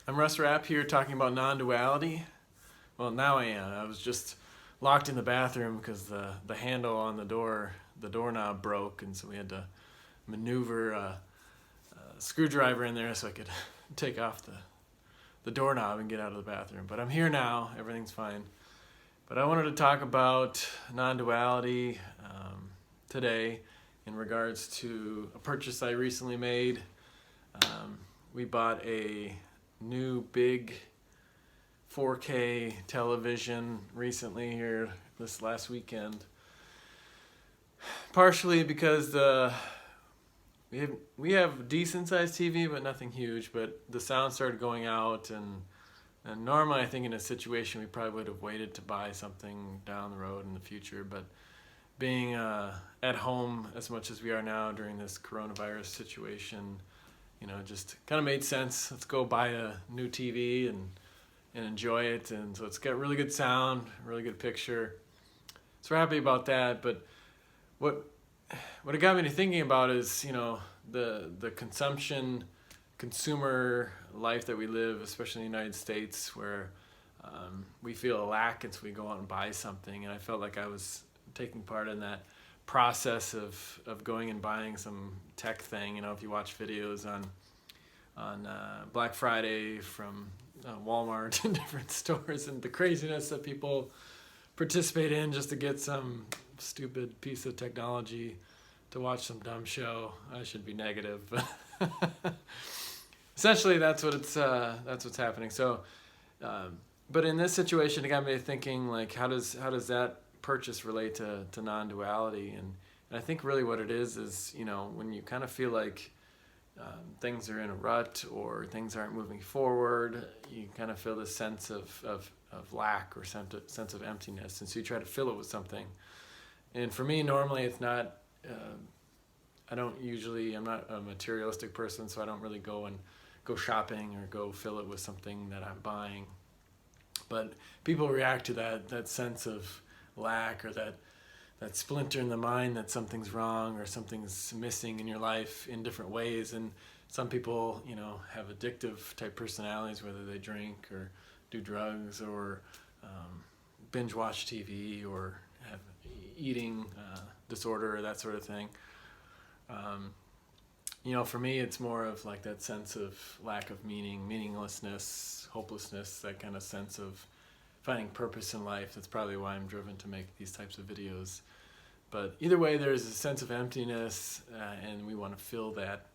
I'm Russ Rapp here talking about non-duality. Well, now I am. I was just locked in the bathroom because the handle on the doorknob broke, and so we had to maneuver a screwdriver in there so I could take off the doorknob and get out of the bathroom. But I'm here now. Everything's fine. But I wanted to talk about non-duality today in regards to a purchase I recently made. We bought a new big 4K television recently here this last weekend, partially because we have decent sized TV but nothing huge, but the sound started going out, and normally I think in a situation we probably would have waited to buy something down the road in the future, but being at home as much as we are now during this coronavirus situation, just kind of made sense. Let's go buy a new TV and enjoy it. And so it's got really good sound, really good picture. So we're happy about that. But what it got me to thinking about is, the consumer life that we live, especially in the United States, where we feel a lack, and so we go out and buy something. And I felt like I was taking part in that process of going and buying some tech thing. If you watch videos on Black Friday from Walmart and different stores, and the craziness that people participate in just to get some stupid piece of technology to watch some dumb show. I should be negative, but essentially that's what's happening. So, but in this situation, it got me thinking, like, how does that purchase relate to non-duality? And I think really what it is when you kind of feel like things are in a rut or things aren't moving forward, you kind of feel this sense of lack or sense of emptiness, and so you try to fill it with something. And for me, normally it's not, I'm not a materialistic person, so I don't really go shopping or go fill it with something that I'm buying. But people react to that sense of lack, or that splinter in the mind that something's wrong or something's missing in your life in different ways. And some people, have addictive type personalities, whether they drink or do drugs or binge watch TV or have eating disorder or that sort of thing. For me, it's more of like that sense of lack of meaning, meaninglessness, hopelessness, that kind of sense of finding purpose in life. That's probably why I'm driven to make these types of videos. But either way, there's a sense of emptiness, and we want to fill that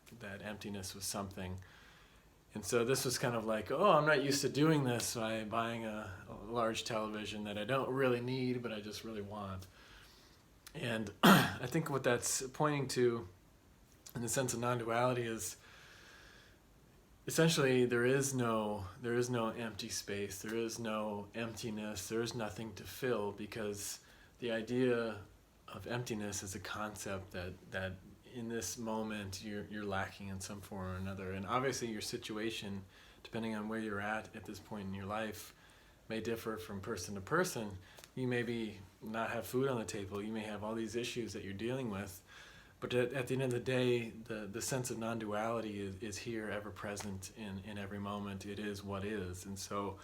emptiness with something. And so this was kind of like, I'm not used to doing this, so I'm buying a large television that I don't really need, but I just really want. And I think what that's pointing to in the sense of non-duality is essentially there is no empty space, there is no emptiness, there is nothing to fill, because the idea of emptiness is a concept that in this moment you're lacking in some form or another. And obviously your situation, depending on where you're at this point in your life, may differ from person to person. You maybe not have food on the table, you may have all these issues that you're dealing with, but at the end of the day, the sense of non-duality is here, ever present in every moment. It is what is. And so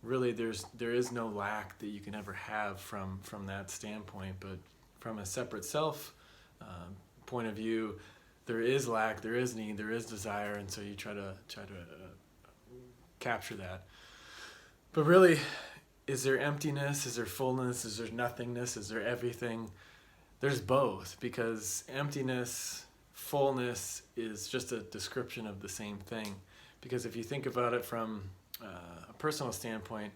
really there is no lack that you can ever have from that standpoint. But from a separate self point of view, there is lack, there is need, there is desire, and so you try to capture that. But really, is there emptiness? Is there fullness? Is there nothingness? Is there everything? There's both, because emptiness, fullness is just a description of the same thing. Because if you think about it from a personal standpoint,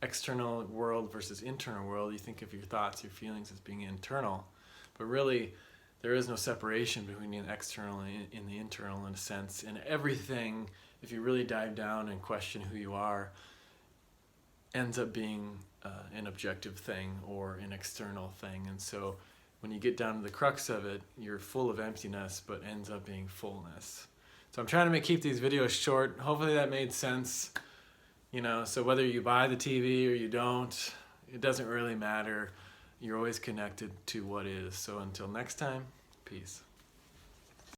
external world versus internal world, you think of your thoughts, your feelings as being internal. But really, there is no separation between the external and the internal, in a sense. And everything, if you really dive down and question who you are, ends up being an objective thing or an external thing. And so when you get down to the crux of it, you're full of emptiness, but ends up being fullness. So I'm trying to keep these videos short. Hopefully that made sense. So whether you buy the TV or you don't, it doesn't really matter. You're always connected to what is. So until next time, peace.